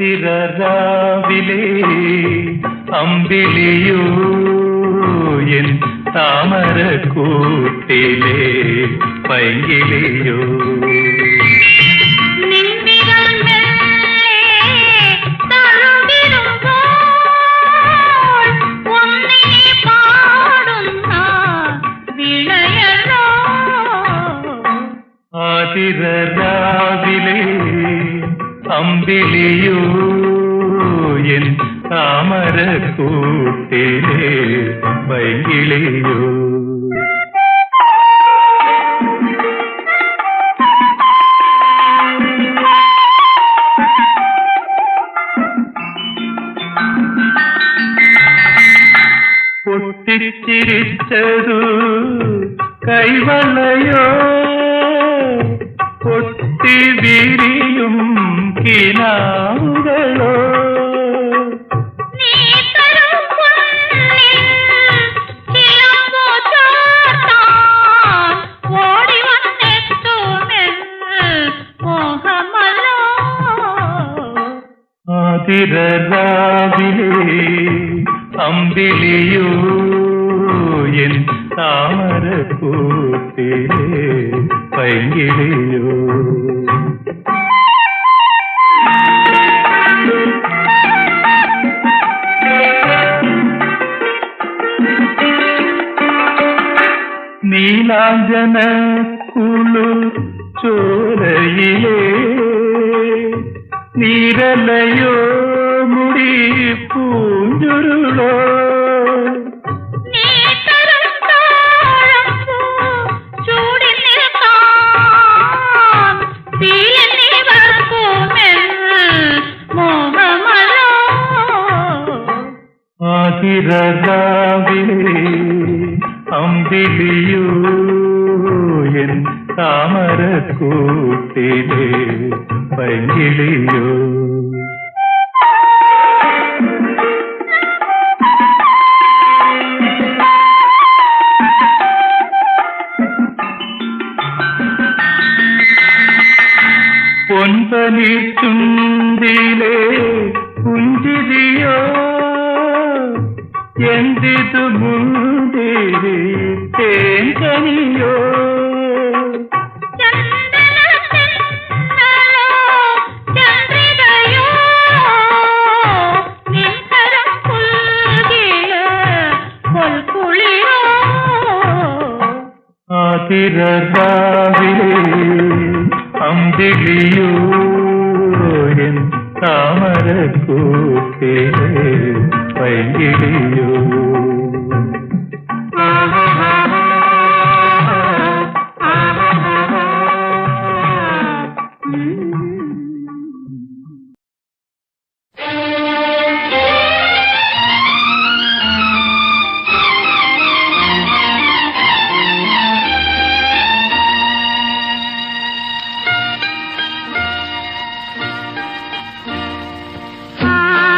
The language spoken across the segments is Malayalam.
ആതിരരാവിലെ അമ്പിളിയോ എൻ താമരക്കൂട്ടിലെ പൈങ്കിളിയോ ആതിരരാവിലെ അമ്പിളിയോ എൻ താമരക്കൂട്ടിലെ പൈങ്കിളിയോ പൊട്ടിച്ചിരിച്ചതു കൈവളയോ പൊട്ടി വിരിയും കിനാവുകളോ ആതിരരാവിലെ അമ്പിളിയോ എൻ താമരക്കൂട്ടിലെ പൈങ്കിളിയോ നീലാഞ്ജന കുളു ചോരയിലേ നീരലയോ മുടി പൂഞ്ചുരുളോ ആതിരരാവിലെ അമ്പിളിയോ എൻ താമരക്കൂട്ടിലെ പൈങ്കിളിയോ പൊൻപനി ചുണ്ടിലെ പുഞ്ചിരിയോ എന്തിതു മുന്തിരി തേൻകനിയോ ആതിരരാവിലെ അമ്പിളിയോ എൻ താമരക്കൂട്ടിലെ പൈങ്കിളിയോ Ah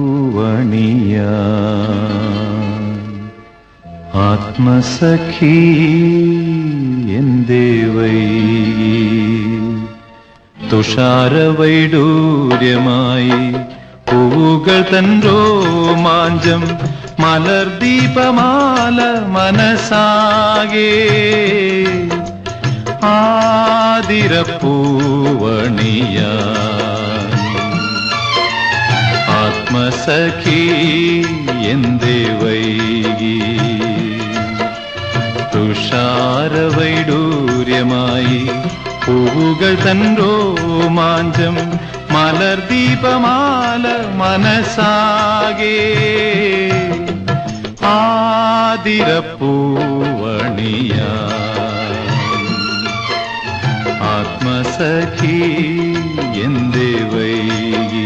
ആതിരപ്പൂവണിയാ ആത്മസഖി എന്തേ വൈകി തുഷാരവൈഡൂര്യമായി പൂവുകൾ തൻ രോമാഞ്ചം മലർദീപമാല മനസാകെ ആതിരപ്പൂവണിയാ ആത്മസഖി എന്തേ വൈകി തുഷാരവൈഡൂര്യമായി പൂവുകൾ തൻ രോമാഞ്ചം മലർദീപമാല മനസാകെ ആതിരപ്പൂവണിയാ ആത്മസഖി എന്തേ വൈകി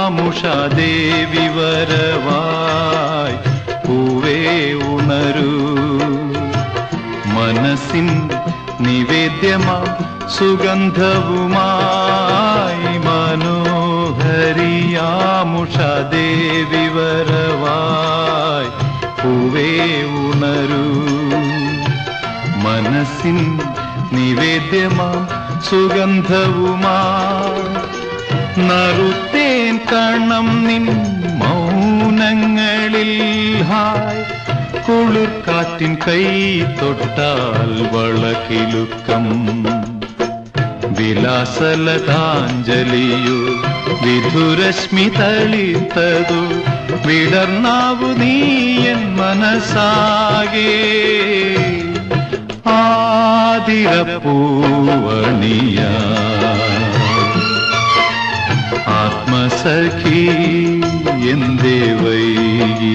മനോഹരിയാമുഷാദേവി വരവായി പൂവേ ഉണരൂ മനസ്സിൻ നിവേദ്യമാ സുഗന്ധവുമായി മനോഹരിയാമുഷാദേവി വരവായി പൂവേ ഉണരൂ മനസ്സിൻ നിവേദ്യമാ സുഗന്ധവുമാ നറുത്തേൻ കണം നിൻ മൗനങ്ങളിൽ ഹായ് കുളിർക്കാറ്റിൻ കൈ തൊട്ടാൽ വളകിലുക്കം വിലാസലതാഞ്ജലിയോ വിധുരശ്മി തളിത്തതു വിടർന്നാവു നീയൻ മനസാകെ ആതിരപ്പൂവണിയാ ആത്മസഖി എന്തേ വൈകി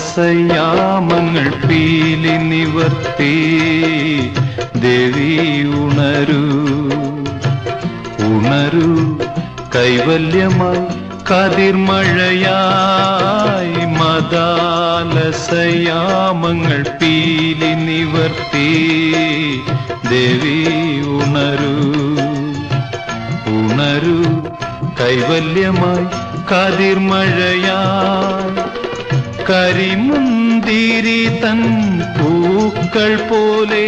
മദാലസയാമങ്ങൾ പീലി നിവർത്തി ദേവി ഉണരൂ ഉണരൂ കൈവല്യമായി കതിർമഴയായി മദാലസയാമങ്ങൾ പീലി നിവർത്തി ദേവി ഉണരൂ ഉണരൂ കൈവല്യമായി കതിർമഴയായി കരിമുന്തിരി തൻ പൂക്കൾ പോലെ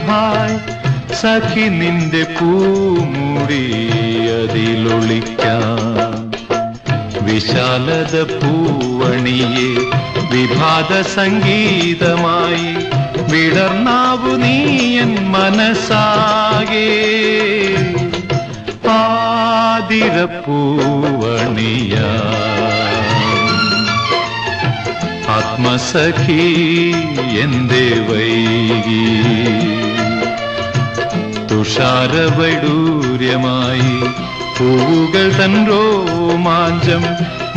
ഹായ് സഖി നിന്റെ പൂമുടി അതിലൊളിക്കാം വിശാലത പൂവണിയെ വിഭാത സംഗീതമായി വിടർന്നാവു നീയൻ മനസാകെ ആതിരപ്പൂവണിയാ ആത്മസഖി എന്തേ വൈകി തുഷാരവൈഡൂര്യമായി പൂവുകൾ തൻ രോമാഞ്ചം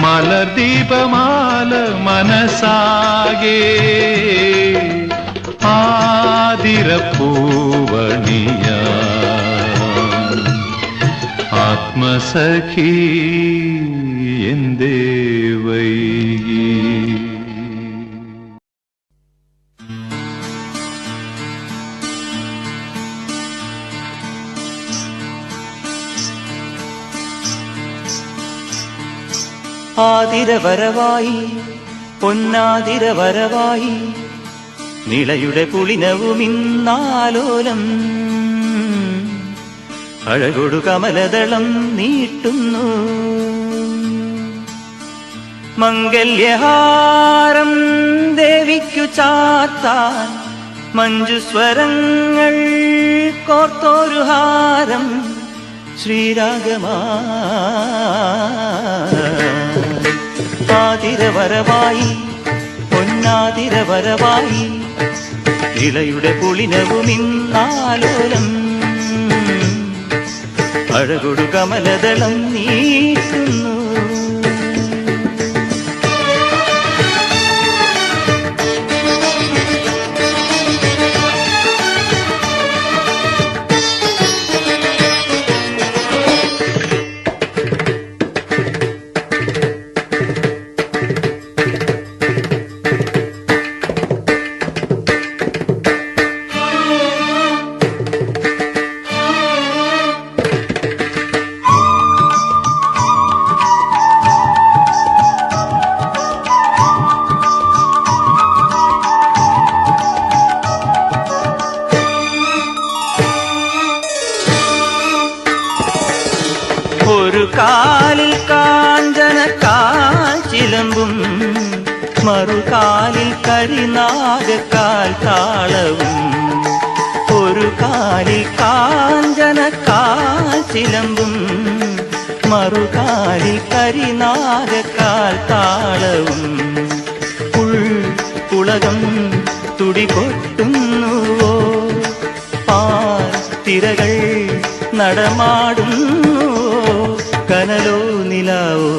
മലർദീപമാല മനസാകെ ആതിരപ്പൂവണിയാ ആത്മസഖി എന്തേ വൈകി ആതിരവരവായി പൊന്നാതിരവരവായി നിളയുടെ പുളിനവുമിന്നാലോലം അഴകൊടു കമലദളം നീട്ടുന്നു മംഗല്യഹാരം ദേവിക്കു ചാത്താൻ മഞ്ജുസ്വരങ്ങൾ കോർത്തൊരു ഹാരം ശ്രീരാഗമാ ആതിരവരവായി പൊന്നാതിരവരവായി ഇളയുടെ പുളിനവുമിന്നാലോലം അഴകൊടു കമലദളം നീട്ടുന്നു. ഒരു കാലിൽ കാഞ്ചന കാൽച്ചിലമ്പും മറുകാലിൽ കരിനാഗക്കാൽ താളവും. ഒരു കാലിൽ കാഞ്ചന കാൽച്ചിലമ്പും മറുകാലിൽ കരിനാഗക്കാൽ താളവും. ഉളകം തുടികൊട്ടുന്നുവോ പാൽ തിരകൾ നടമാടുന്നു. കനലോ നിലാവോ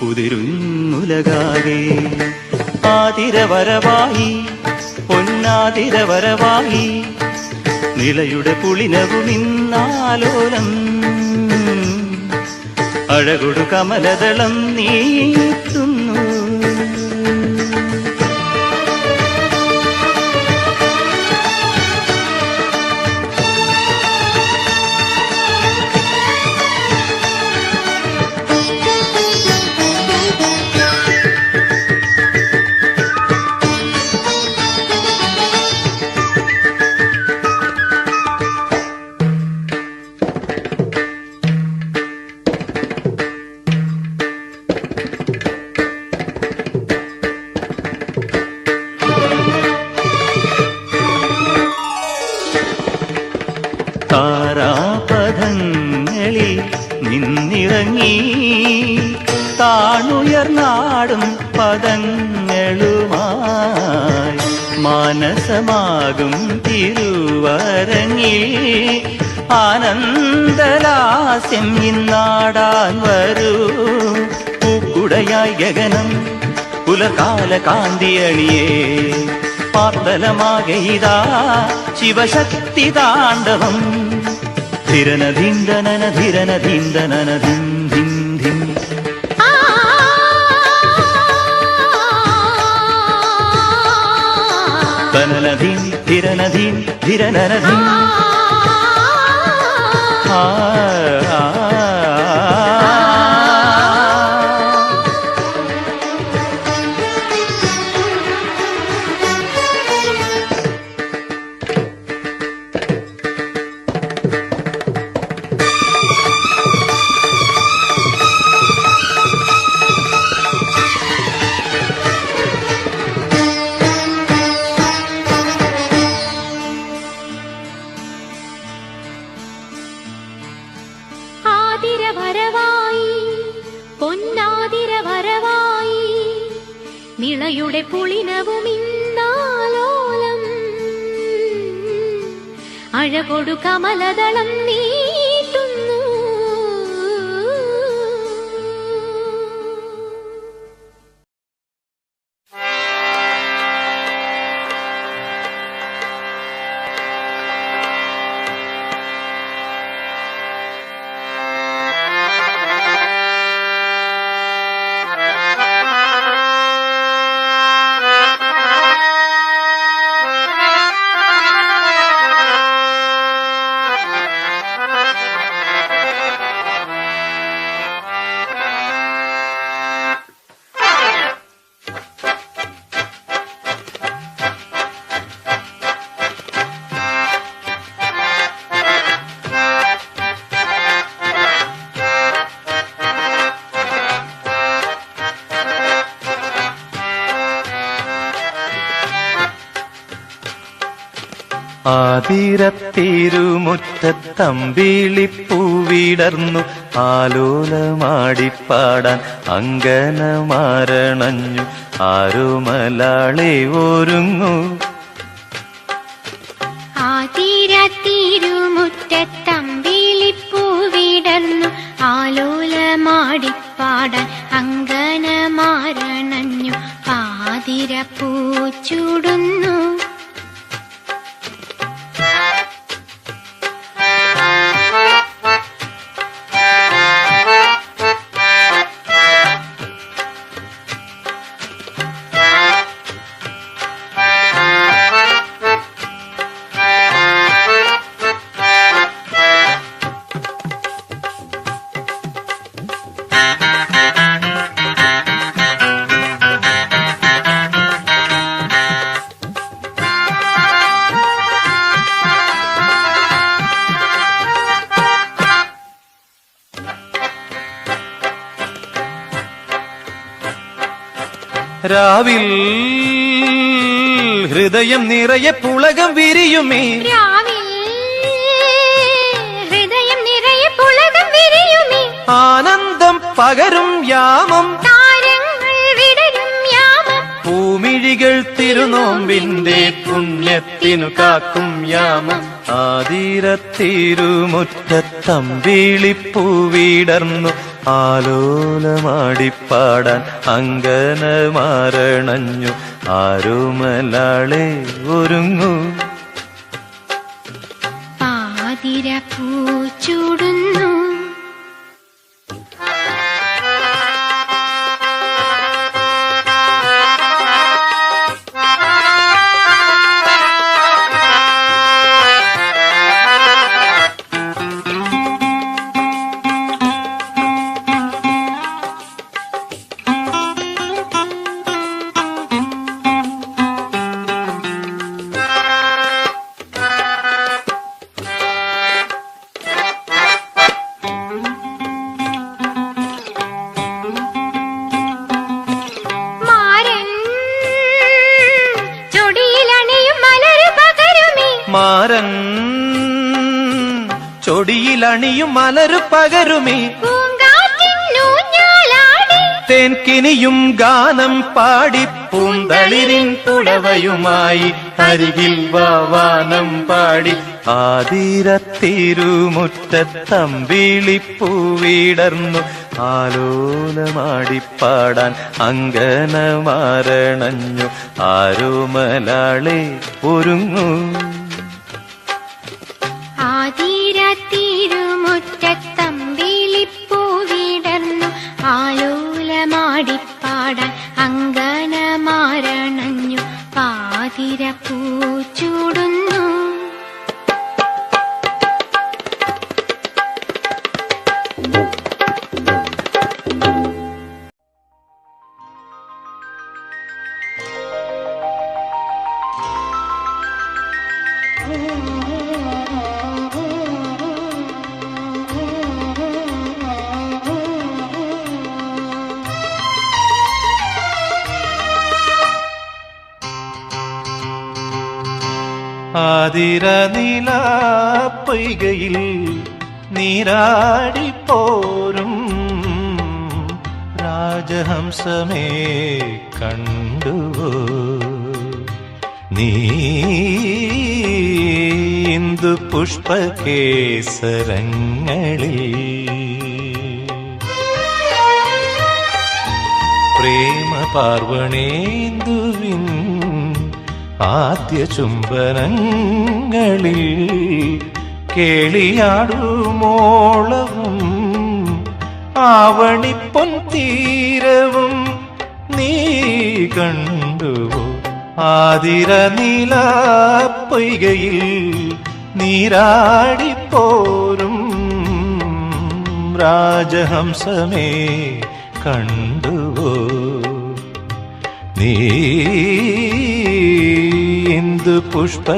ഉതിരുന്നുലകാകെ ആതിരവരവായി പൊന്നാതിരവരവായി നിളയുടെ പുളിനവുമിന്നാലോലം അഴകൊടു കമലദളം നീട്ടുന്നു. താരാപഥങ്ങളിൽ നിന്നിറങ്ങി താണുയർന്നാടും പദങ്ങളുമായി മാനസമാകും തിരുവരങ്ങിൽ ആനന്ദലാസ്യം ഇന്നാടാൻ വരൂ. പൂക്കുടയായി ഗഗനം പുലകാല കാന്തിയണിയേ പാർത്തലമാകെയിതാ ശിവശക്തി താണ്ഡവം. ധിരനധീന്ദനന ധിരനധീന്ദനന ധിം ധിം ധിം. തനനധീം ധിരനധീം ധിരനനധീം. ആ ആതിരവരവായി പൊന്നാതിരവരവായി നിളയുടെ പുളിനവുമിന്നാലോലം അഴകൊടു കമലദളം നീട്ടുന്നു. ആതിരത്തിരുമുറ്റത്തമ്പിളിപ്പൂവിടർന്നു ആലോലമാടിപ്പാടാൻ അങ്കനമാരണഞ്ഞു ആരുമലാളെ ഒരുങ്ങൂ. ആതിരത്തിരുമുറ്റത്തമ്പിളിപ്പൂവിടർന്നു ആലോലമാടിപ്പാടാൻ അങ്കനമാരണഞ്ഞു പാതിരപ്പൂ ചൂടുന്നു. രാവിൽ ഹൃദയം നിറയെ പുളകം വിരിയുമേ, ഹൃദയം നിറയെ പുളകം വിരിയുമേ, ആനന്ദം പകരും യാമം താരങ്ങൾ വിടരും യാമം, ഭൂമിഴികൾ തിരുനോമ്പിന്റെ പുണ്യത്തിനു കാക്കും യാമം. ആതിരത്തിരുമുറ്റത്തമ്പിളിപ്പൂവിടർന്നു ആലോലമാടിപ്പാടാൻ അങ്കനമാരണഞ്ഞു ആരുമലാളെ ഒരുങ്ങൂ. പാതിരപ്പൂ ചൂടുന്നു. മാരൻ ചൊടിയിലണിയും മലരു പകരുമേ, തേൻകിനിയും ഗാനം പാടി പൂന്തളിരിൻ പുടവയുമായി അരികിൽ വാവാനം പാടി. ആതിരത്തിരുമുറ്റത്തമ്പിളിപ്പൂവിടർന്നു ആലോലമാടിപ്പാടാൻ അങ്കനമാരണഞ്ഞു ആരുമലാളെ ഒരുങ്ങൂ. ആതിരത്തിരുമുറ്റത്തമ്പിളിപ്പൂവിടർന്നു ആലോലമാടിപ്പാടാൻ അങ്കനമാരണഞ്ഞു പാതിരപ്പൂ ചൂടുന്നു. ആതിരനിലാപ്പൊയ്കയിൽ നീരാടിപ്പോരും രാജഹംസമേ കണ്ടുവോ നീ ഇന്ദു പുഷ്പകേസരങ്ങളിൽ പ്രേമ പാർവണേന്ദുവിൻ ആദ്യ ചുംബനങ്ങളിൽ കേളിയാടുമോളവും ആവണിപ്പൊൻ തീരവും നീ കണ്ടുവോ ആതിരനിലാപ്പൊയ്കയിൽ നീരാടിപ്പോരും രാജഹംസമേ കണ്ടുവോ നീ ഇന്ദു പുഷ്പകേസരങ്ങളിൽ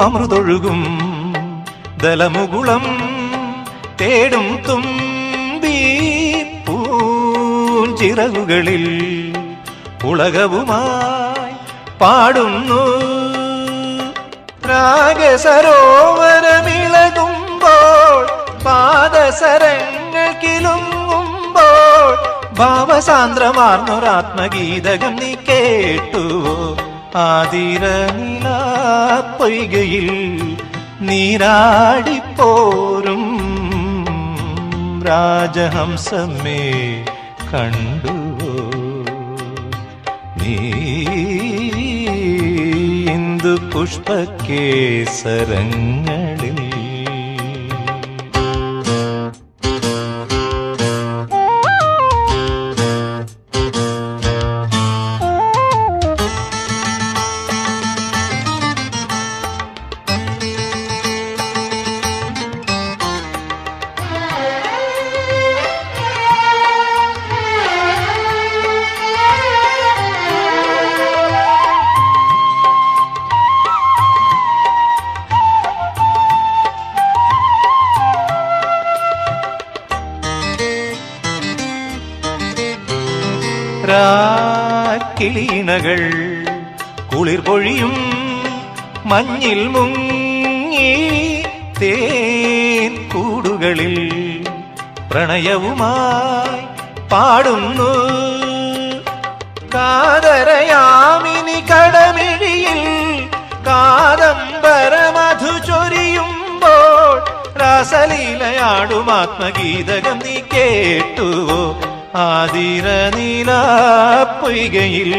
അമൃതൊഴുകും ദലമുകുളം തേടും തുമ്പി പൂഞ്ചിറകുകളിൽ ഉളകവുമായി പാടുന്നു. രാഗസരോവരമിളകുമ്പോൾ പാദസരങ്ങൾ കിലുങ്ങുമ്പോൾ ഭാവസാന്ദ്രമാർന്നൊരാത്മഗീതകം നീ കേട്ടുവോ? ആതിരനിലാപ്പൊയ്കയിൽ നീരാടിപ്പോരും രാജഹംസമേ കണ്ടുവോ? നീ ഇന്ദു പുഷ്പകേസരങ്ങളിൽ കിളിയിണകൾ കുളിർ പൊഴിയും മഞ്ഞിൽ മുങ്ങി തേൻ കൂടുകളിൽ പ്രണയവുമായി പാടുന്നു. കാതരയാമിനി കടമിഴിയിൽ കാദംബരമധു ചൊരിയുമ്പോൾ രാസലീലയാടും ആത്മഗീതകം നീ കേട്ടുവോ? ആതിരനിലാപ്പൊയ്കയിൽ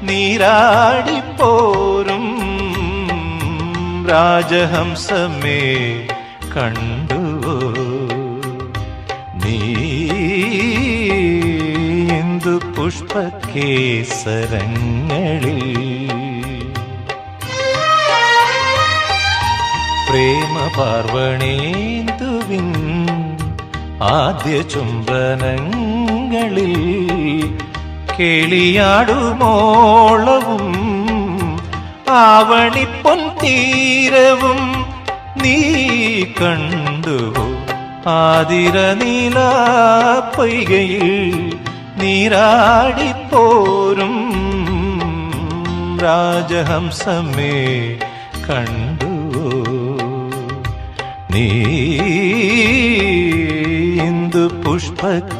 നീരാടിപ്പോരും രാജഹംസമേ കണ്ടുവോ? നീ ഇന്ദു പുഷ്പകേസരങ്ങളിൽ പ്രേമ പാർവണേന്ദുവിൻ ആദ്യ ചുംബനങ്ങളിൽ കേളിയാടുമോളവും ആവണിപ്പൊൻ തീരവും നീ കണ്ടുവോ? ആതിരനിലാപ്പൊയ്കയിൽ നീരാടിപ്പോരും രാജഹംസമേ കണ്ടുവോ? നീ ഇന്ദു പുഷ്പകേസരങ്ങളിൽ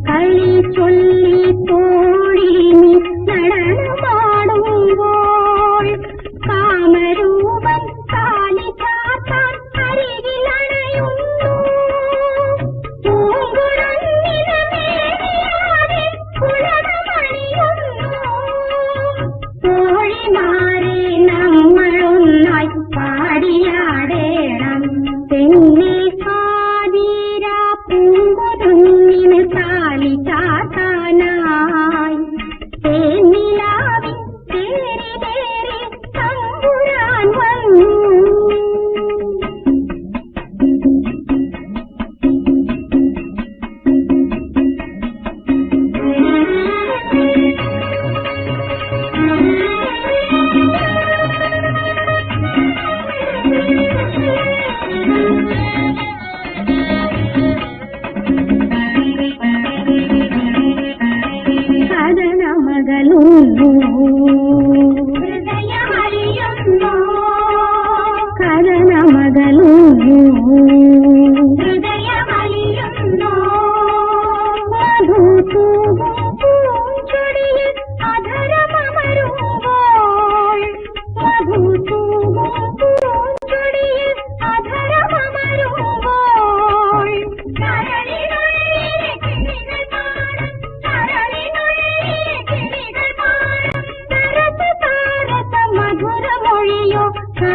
കളി ചൊല്ലി തോഴി നടനമാ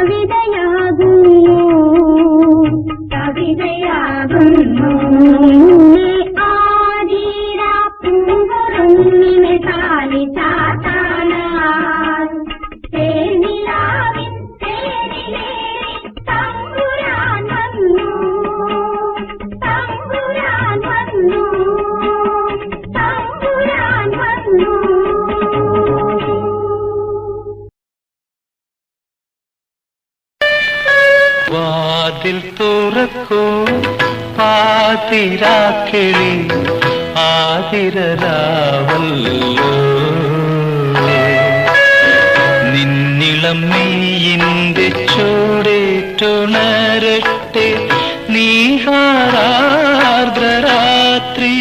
കവിതയാകുന്നു കവിതയാകുന്നു ആതിര പൂങ്കുറുങ്ങിനെ താലി ചാത്താനാൻ തേനിലാവിൻ തേനിലേറി തമ്പുരാൻ വന്നു തമ്പുരാൻ വന്നു തമ്പുരാൻ വന്നു. വാതിൽ തുറക്കൂ പാതിരാക്കിളി ആതിരരാവല്ലോ നിന്നിളം മെയ്യിന്റെ ചൂടേറ്റുണരട്ടെ നീഹാരാർദ്രരാത്രി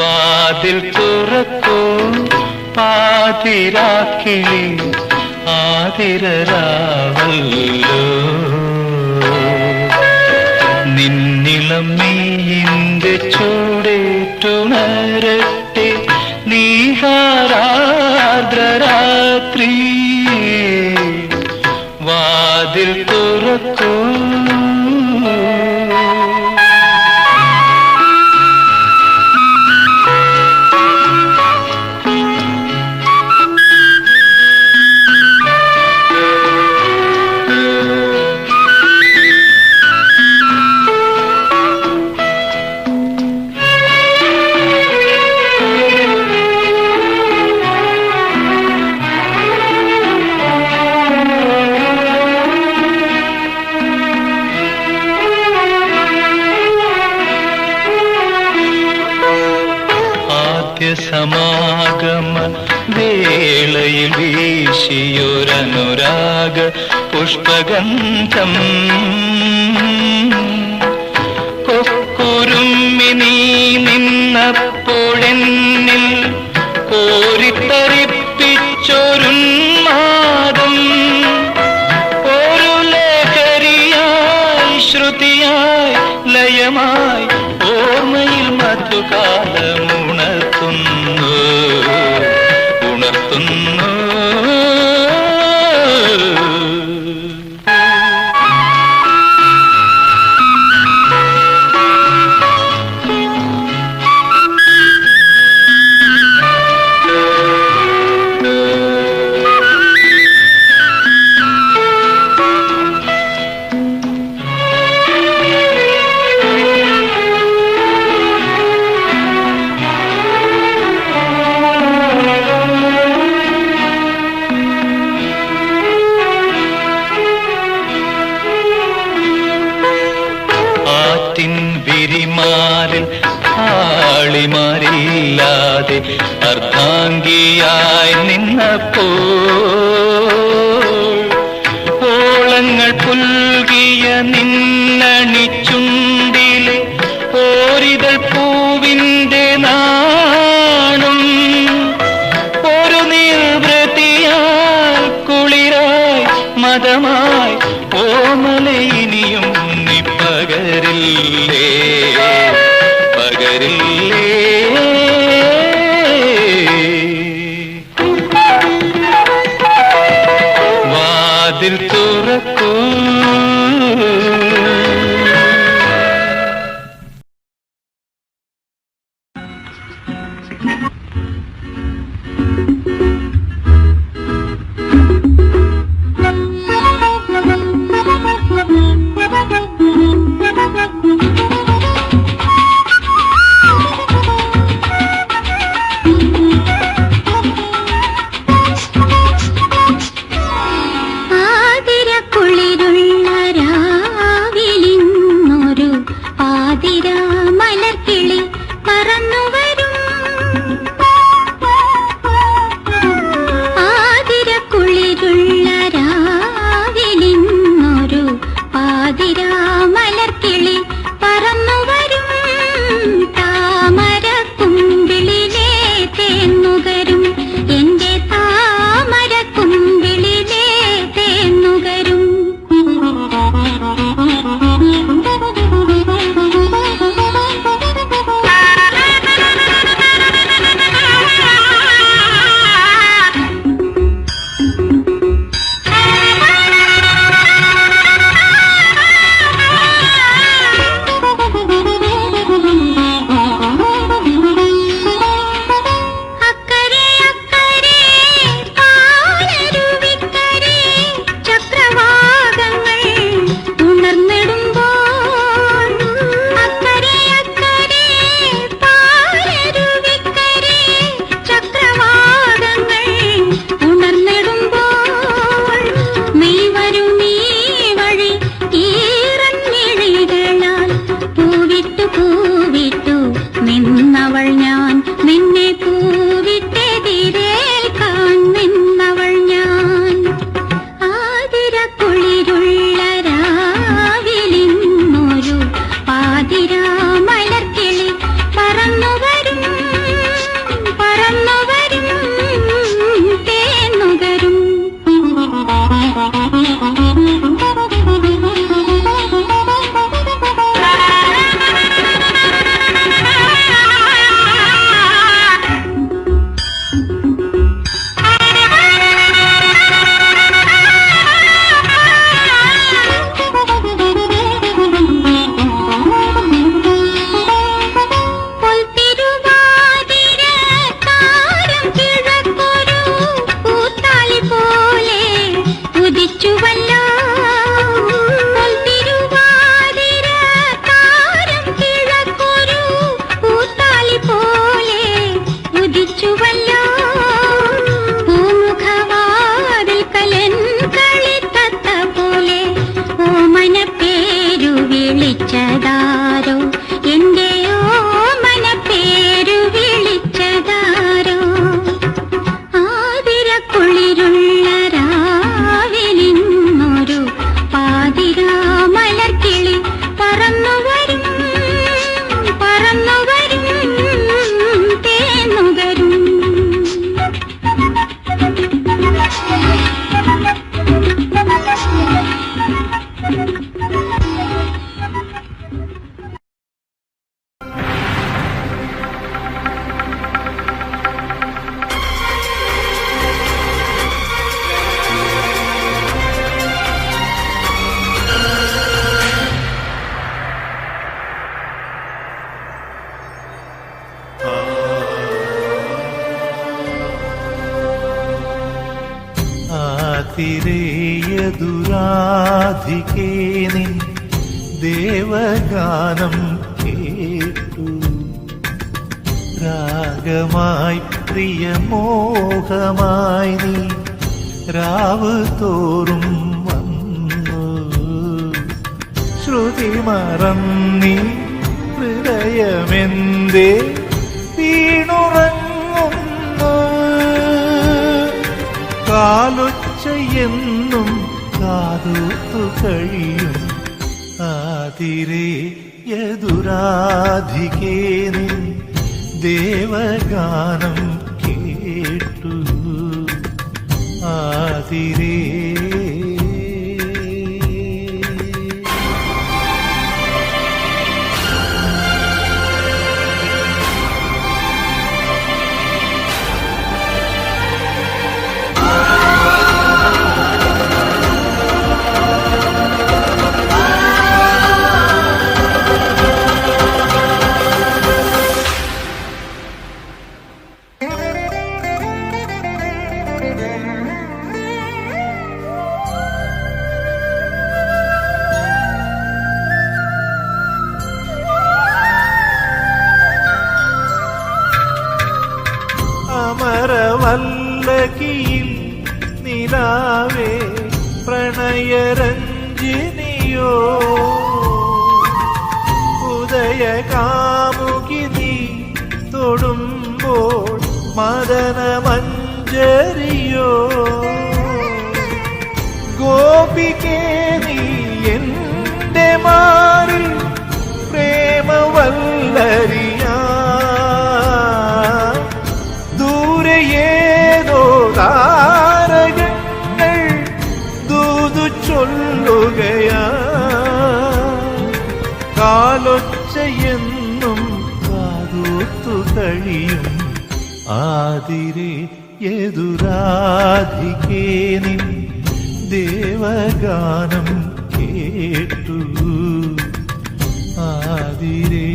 വാതിൽ തുറക്കൂ പാതിരാക്കിളി ആതിരരാവല്ലോ നിന്നിളം മെയ്യിന്റെ ചൂടേറ്റുണരട്ടെ നീഹാരാർദ്രരാത്രി വാതിൽ തുറക്കൂ. സമാഗമ വേളയിൽ വീശിയൊരനുരാഗ പുഷ്പഗന്ധം കൊക്കുരുമ്മി നീ നിന്നപ്പോഴെന്നിൽ കോരിത്തരിപ്പിച്ചൊരുന്മാദം ഒരു ലഹരിയായി ശ്രുതിയായി ലയമായി ഓർമ്മയിൽ മധുകാലമുണർത്തുന്നു ഉണർത്തുന്നു. വിരിമാറിൽ ആളിമാരില്ലാതെ അർദ്ധാംഗിയായി നിന്നപ്പോൾ ഓളങ്ങൾ പുൽകിയ നിന്നണിച്ചുണ്ടിലെ ഓരിതൾ പൂവിന്റെ നാണം ഒരു നിർവൃതിയായി കുളിരായി മതമായി ഓമലയിനിയും നീ പകരില്ലേ പകരില്ലേ. ആതിരേയദുരാധികേ നിൻ ദേവഗാനം കേട്ടു രാഗമായി പ്രിയമോഹമായി നീ രാവ് തോറും വന്നു ശ്രുതി മറന്നീ ഹൃദയമെന്തേ വീണുറങ്ങുന്നു കാലൊച്ചയെന്നും കാതൂത്തു കഴിയും ആതിരേയദുരാധികേ നിൻ ദേവഗാനം കേട്ടു ആതിരേ അമരവല്ലകിയിൽ നിലാവേ പ്രണയരഞ്ജിനിയോ ഉദയകാമുകി നീ തൊടുമ്പോൾ മദനമഞ്ജരിയോ ഗോപികേ നീ എന്റെ മാറിൽ പ്രേമവല്ലരിയാ ഏതോ താരകങ്ങൾ ദൂതു ചൊല്ലുകയാ കാലൊച്ചയെന്നും കാതൂത്തു കഴിയും ആതിരേയദുരാധികേ നിൻ ദേവഗാനം കേട്ടു ആതിരേ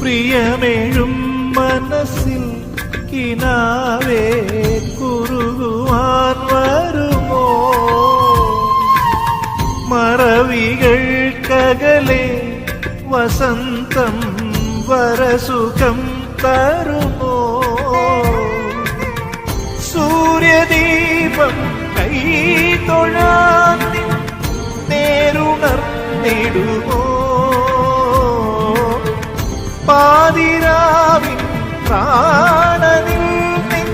പ്രിയമേഴും മനസ്സിൽ കിനാവേ കുറുകുവാൻ വരുമോ മറവികൾക്കകലെ വസന്തം വരസുഖം തരുമോ സൂര്യദീപം കൈ തൊഴാൻ നേരുണർന്നിടുമോ പാതിരാവിൻ പ്രാണനിൽ നിൻ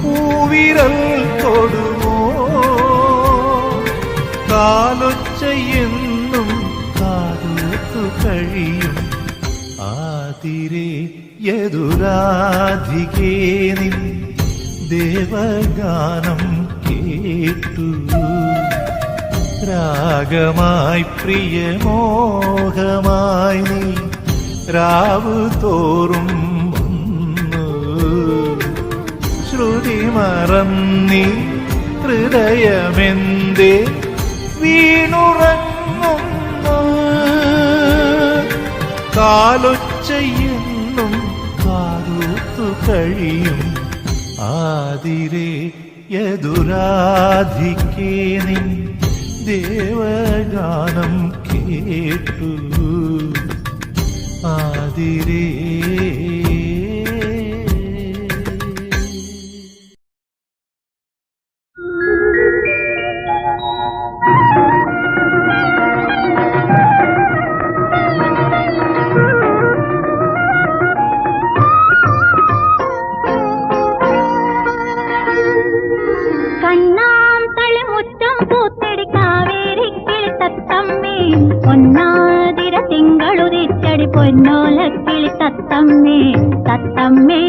പൂവിരൽ തൊടുമോ കാലൊച്ചയെന്നും കാതൂത്തു കഴിയും ആതിരേയദുരാധികേ നിൻ ദേവഗാനം കേട്ടു രാഗമായി പ്രിയമോഹമായി നീ രാവു തോറും വന്നു ശ്രുതി മറന്നീ ഹൃദയമെന്തേ വീണുറങ്ങുന്നു കാലൊച്ചയെന്നും കാതൂത്തു കഴിയും ആതിരേയദുരാധികേ നിൻ ദേവഗാനം കേട്ടു ആതിരേ കണ്ണാം തളിമുറ്റം പൂത്തെടി കാവേരി കിളിത്തത്തമ്മേ പൊന്നാതിര തിങ്കളുതിച്ചടി പൊന്നോലക്കിളി തത്തമ്മേ തത്തമ്മേ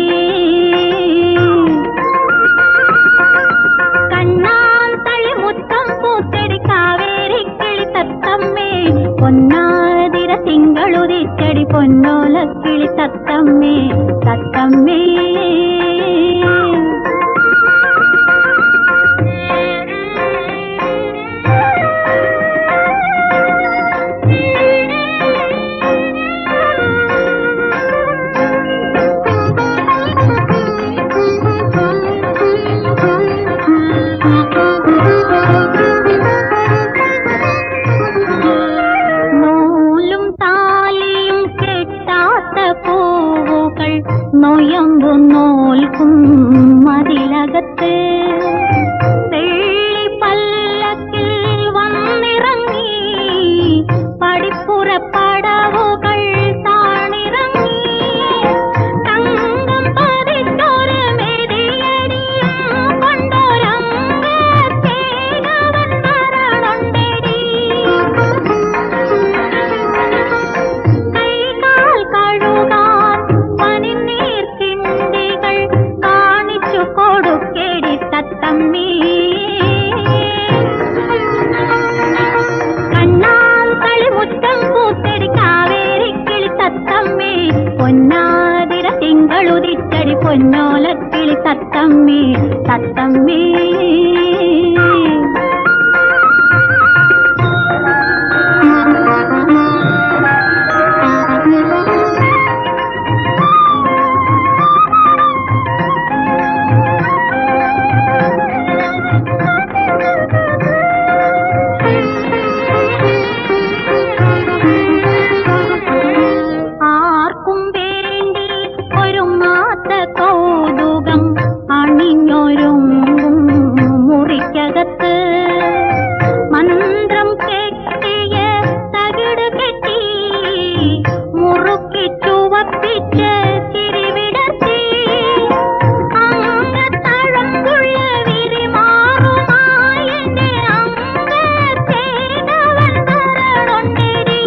കണ്ണാൽ തളിമുത്തം പൂച്ചടി കാവേരിക്കിളി തത്തമ്മേ പൊന്നാതിര തിങ്കളുതിച്ചടി പൊന്നോലക്കിളി തത്തമ്മേ തത്തമ്മേ നൊയമ്പു നോൽക്കും മതിലകത്ത് വെള്ളി പല്ലക്കിൽ വന്നിറങ്ങി പടിപ്പുറപ്പടവുകൾ താണിറങ്ങി തങ്കം പതിച്ചൊരു മെതിയടിയും കൊണ്ടൊരംഗത്തേകവൻ വരണുണ്ടെടി കൈകാൽ കഴുകാൻ പനിനീർക്കിണ്ടികൾ കാണിച്ചു കൊടുക്കേടി തത്തമ്മേ കണ്ണാൽ കളിമുറ്റം പൂത്തടി കാവേരിക്കിളി തത്തമ്മേ പൊന്നാതിര തിങ്കളുതിച്ചടി പൊന്നോലക്കിളി തത്തമ്മേ തത്തമ്മേ ആർക്കും വേണ്ടി ഒരു മാത്ത കൗതുകം അണിഞ്ഞൊരുങ്ങും മുറിക്കകത്ത് മന്ത്രം കെട്ടിയ തകിട് കെട്ടി മുറുക്കി ചുവപ്പിച്ച് ചിരിവിടത്തി അംഗത്തഴമ്പുള്ള വിരിമാറുമായി എന്റെ അംഗത്തേകവൻ വരണുണ്ടെടി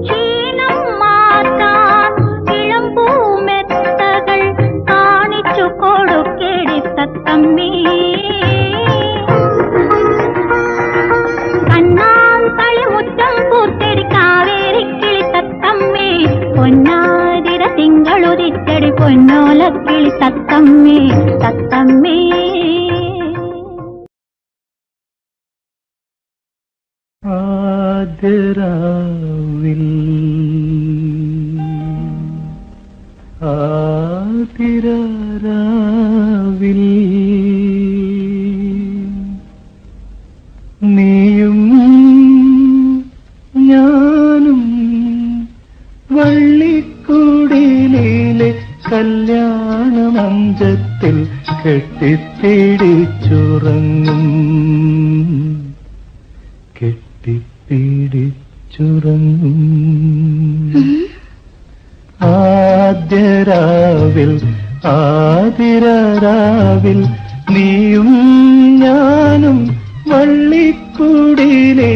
ക്ഷീണം മാറ്റാൻ ഇളം പൂമെത്തകൾ കാണിച്ചു കൊടുക്കേടി തത്തമ്മേ കണ്ണാൽ കളിമുറ്റം പൂത്തടി കാവേരിക്കിളി തത്തമ്മേ പൊന്നാതിര തിങ്കളുതിച്ചടി പൊന്നോലക്കിളി തത്തമ്മേ തത്തമ്മേ ആതിരാവിൽ ആതിരാവിൽ നീയും ഞാനും വള്ളിക്കുടിലെ കല്യാണമഞ്ചത്തിൽ കെട്ടിപ്പിടിച്ചുറങ്ങും കെട്ടിപ്പിടിച്ചുറങ്ങും ആദ്യരാവിൽ ആതിരാവിൽ നീയും ഞാനും വള്ളിക്കുടിലെ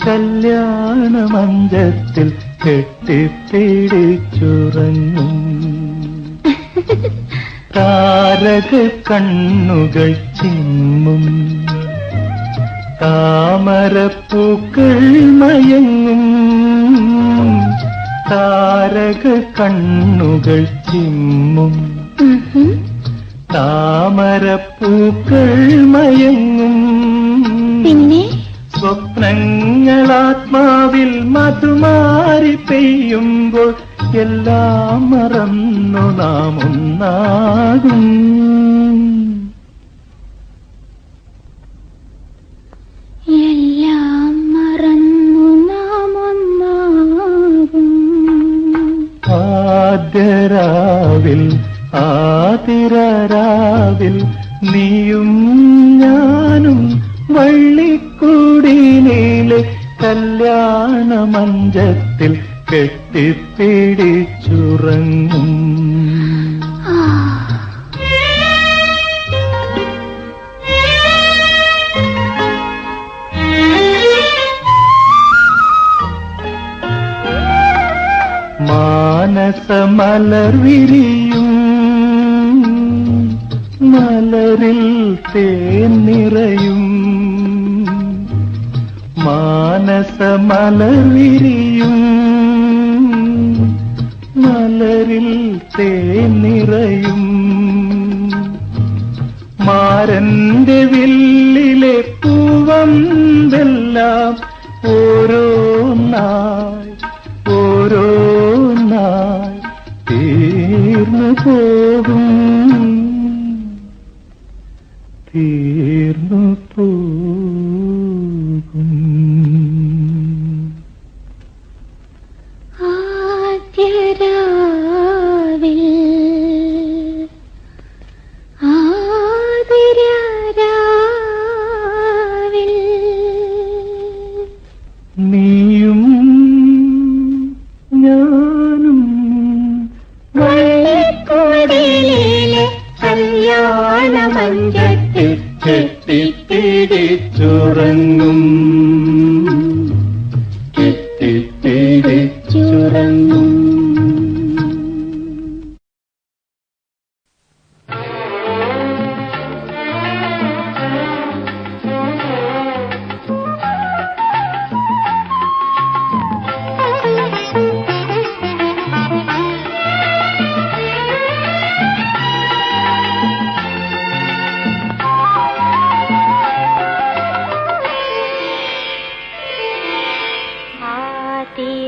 കല്യാണമഞ്ചത്തിൽ കെട്ടിപ്പിടിച്ചുറങ്ങും താരക കണ്ണുകൾ ചിമ്മും താമരപ്പൂക്കൾ മയങ്ങും താരക കണ്ണുകൾ ചിമ്മും താമരപ്പൂക്കൾ മയങ്ങും പിന്നെ സ്വപ്നങ്ങളാത്മാവിൽ മധുമാരി പെയ്യുമ്പോൾ എല്ലാം മറന്നു നാം ഒന്നാകും എല്ലാം മറന്നു നാം ഒന്നാകും ആദ്യരാവിൽ ആതിരാവിൽ നീയും ഞാനും വള്ളിക്കുടിലെ കല്യാണമഞ്ചത്തിൽ കെട്ടിപ്പിടിച്ചുറങ്ങും മാനസമലർ വിരിയും മലരിൽ തേൻ നിറയും മാനസമലർ വിരിയും മലരിൽ തേൻ നിറയും മാരന്റെ വില്ലിലെ പൂവമ്പെല്ലാം ഓരോന്നായി ഓരോന്നായി തീർന്നു പോകും തീർന്നു പോകും. ആദ്യരാവിൽ ആതിരാരാവിൽ നീയും ഞാനും വള്ളിക്കുടിലിലെ കല്യാണമഞ്ചത്തിൽ കെട്ടിപ്പിടിച്ചുറങ്ങും കെട്ടിപ്പിടിച്ചുറങ്ങും.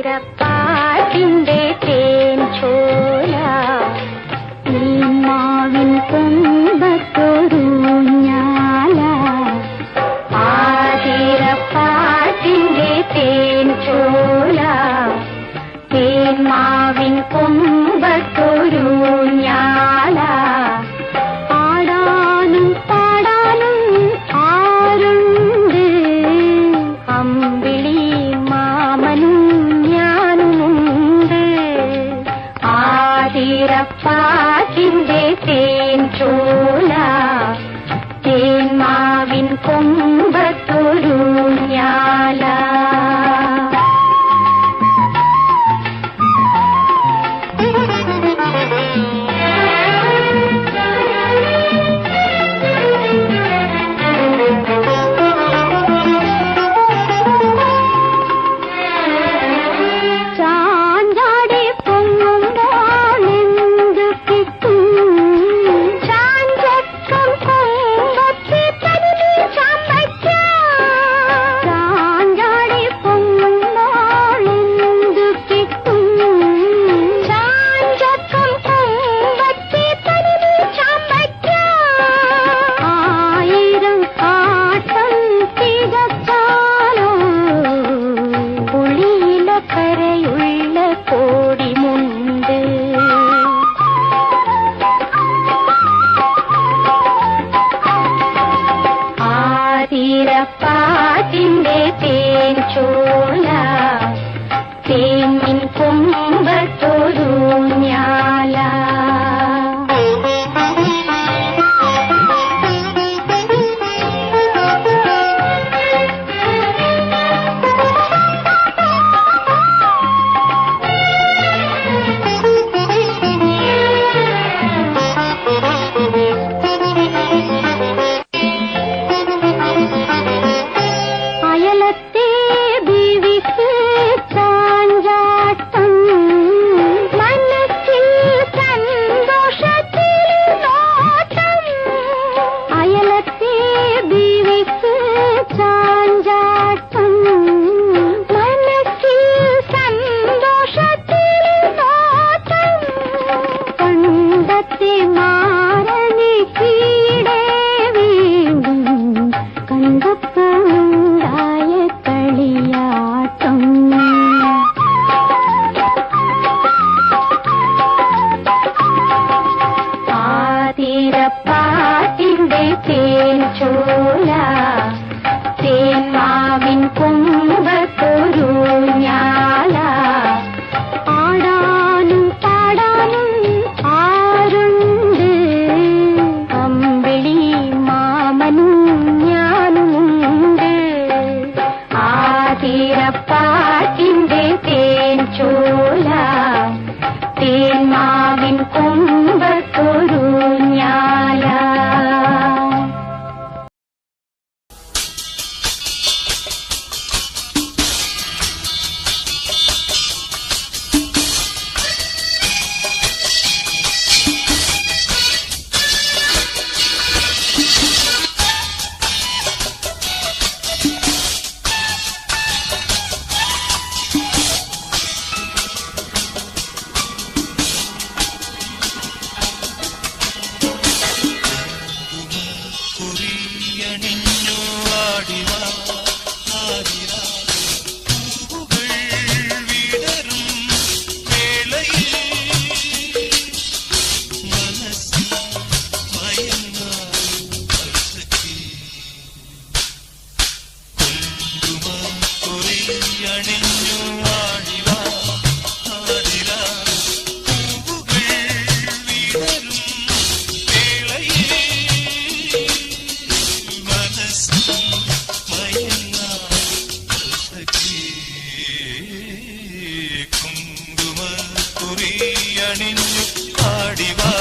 തീരപ്പാട്ടിന്റെ തേൻ ചോല നീമാവിൻ കൊമ്പത്തൊരു ഞാല തീരപ്പാട്ടിന്റെ തേൻ ചോല തേന്മാവിൻ കൊമ്പത്തൊരു ഞാല ആടാനും പാടാനും ആരുണ്ട് അമ്പിളി മാമനും ഞാനുമുണ്ട് ആതിരപ്പാട്ടിന്റെ തേൻ ചോല തേന്മാവിൻ കൊമ്പത്തൊരു ഞാല തീരപ്പാട്ടിന്റെ തേൻ ചോല തേനിൻ കൊമ്പത്തൊരു ഞാല അയലത്തെ ബീവിക്ക് ചാഞ്ചാട്ടം മനസ്സിൽ സന്തോഷത്തിൽ നോട്ടം അയലത്തെ ബീവിക്ക് ചാഞ്ചാട്ടം മനസ്സിൽ സന്തോഷത്തിൽ നോട്ടം കണ്ടത്തെ മാറനി കീടേ വീണ്ടും കണ്ടപ്പോഴുണ്ടായ കളിയാട്ടം തീരപ്പാട്ടിന്റെ തേൻ ചോല തേന്മാവിൻ കൊമ്പത്തൊരു ഞാല ആടാനും പാടാനും ആരുണ്ട് അമ്പിളി മാമനും ഞാനുമുണ്ട് തീരപ്പാട്ടിന്റെ തേൻ ചോല തേ അണിഞ്ഞു വാടിവാ ആതിരാ പൂവുകൾ വിടരും വേളയിൽ മനസ്സിൽ മയങ്ങാൻ കുങ്കുമക്കുറി അണിഞ്ഞു പാടിവാ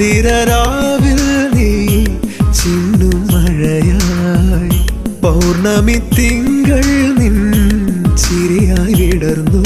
ആതിരരാവിൽ നീ ചിന്നും മഴയായി പൗർണമി തിങ്കൾ നിൻ ചിരിയായി വിടർന്നു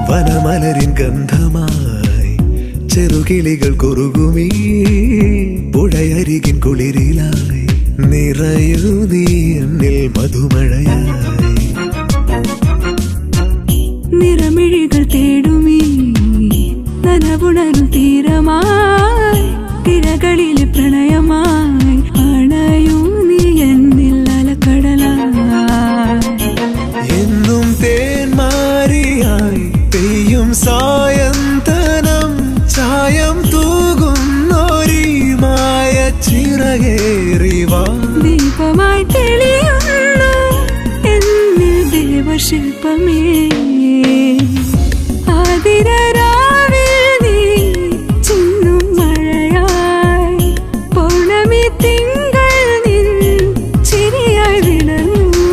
വനമലരിൻ ഗന്ധമായി ചെറുകിളികൾ കുറുകുമീ പുഴയരികിൻ കുളിരിലായി നിറയൂ നീ എന്നിൽ മധുമഴയായി നിറമിഴികൾ തേടുമീ നനവുണരും തീരമായി തിരകളിലെ പ്രണയമായി അണയൂ നീ എന്നിൽ അലക്കടലായി എന്നും തേന്മാരിയായി പെയ്യും സായന്തനം ചായം തൂകുന്നൊരീ മായ ചിറകേറിവാ ദീപമായി തെളിയുന്നു എന്നിൽ ദേവശില്പമേ ആതിരരാവിൽ നീ ചിന്നും മഴയായി പൗർണമി തിങ്കൾ നിൻ ചിരിയായി വിടർന്നു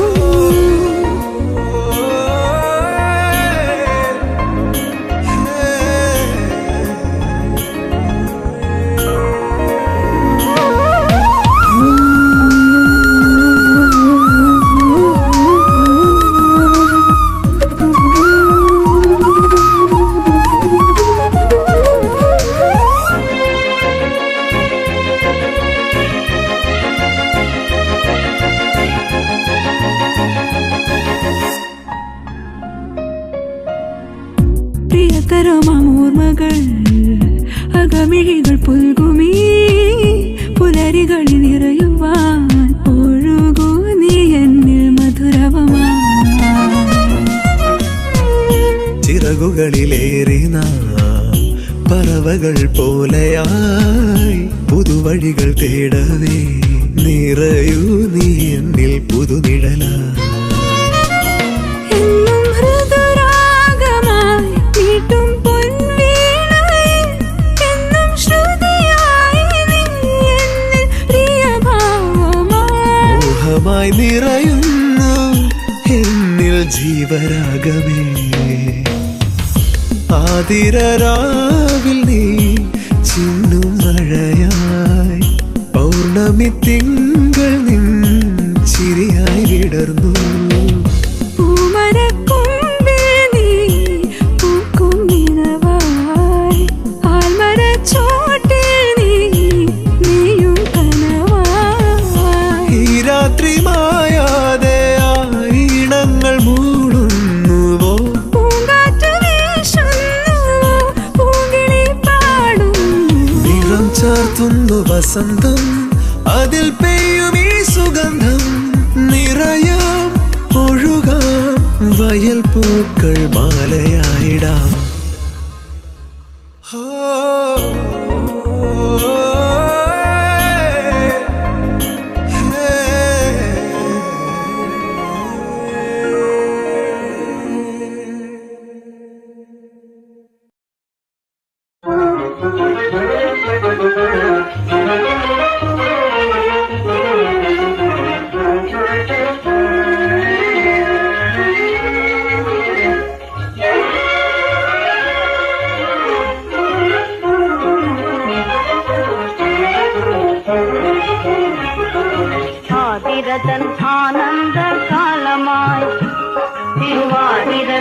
പ്രിയതരമോർമ്മകൾ അകമിഴികൾ പുൽകുമീ പുലരികളിൽ നിറയുവാൻ ഒഴുകൂ നീ എന്നിൽ മധുരവമാ ചിറകുകളിലേറി നാം പറവകൾ പോലെയായി പുതുവഴികൾ തേടവേ നിറയൂ നീ എന്നിൽ പുതുനിഴലായി മായി നിറയുന്നു എന്നിൽ ജീവരാഗമേ ആതിരരാവിൽ നീ ചിന്നും മഴയായി പൗർണമി തിങ്കൾ നിൻ ചിരിയായി വിടർന്നു വസന്തം അതിൽ പെയ്യും ഈ സുഗന്ധം നിറയാം ഒഴുകാം വയൽ പൂക്കൾ മാലയായിടാം ആതിരതൻ ആനന്ദ കാലമായി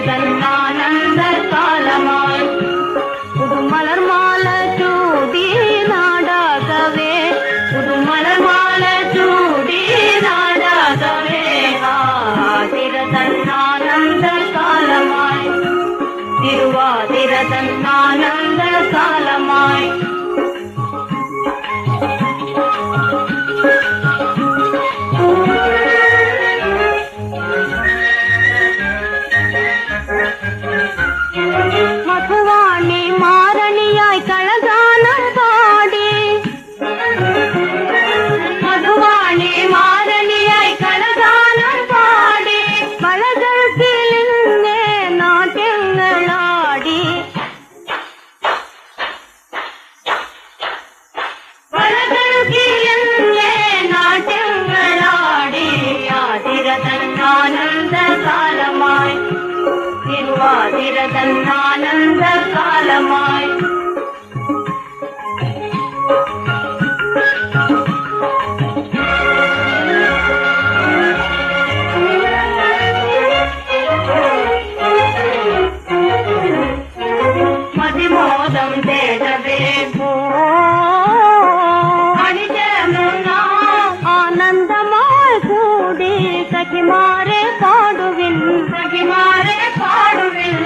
തിരുവാതിരതന്നാനന്ദ കാലമായി പുതുമലർമാല ചൂടി നാടാകവേ പുതുമലർമാല ചൂടി നാടാകവേ തിരുതന്നാനന്ദ കാലമായി തിരുവാതിരതന്നാനന്ദ കാലമായി മധുവാണി മാരണിയായി കളഗാനം പാടി മധുവാണി മാരണിയായി കളഗാനം പാടി വളകൾക്കിലിന്നെ നാട്യങ്ങളാടി വളകൾക്കിലിന്നെ നാട്യങ്ങളാടി ആതിരതന്നാനന്ദ കാലമായി തിരുവാതിരതന്നാനന്ദ കാലമായി മതിമോദം തേടവേ ആനന്ദമായി കൂടി സഖിമാരെ പാടുവിൻ സഖിമാരെ പാടുവിൻ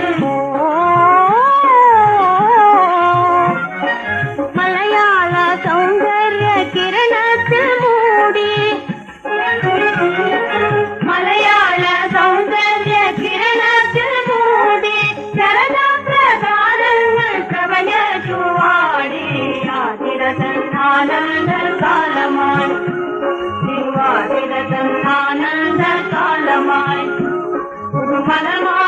മലയാള സൗന്ദര്യ കിരണത്തിൽ മൂടി മലയാള സൗന്ദര്യ കിരണത്തിൽ മൂടി ശരദപ്രകാരങ്ങൾ പ്രഭയ ചുവാടി ആതിരതന്നാനന്ദ കാലമായി തിരുവാതിരതന്നാനന്ദ കാലമായി പുതുമലമായി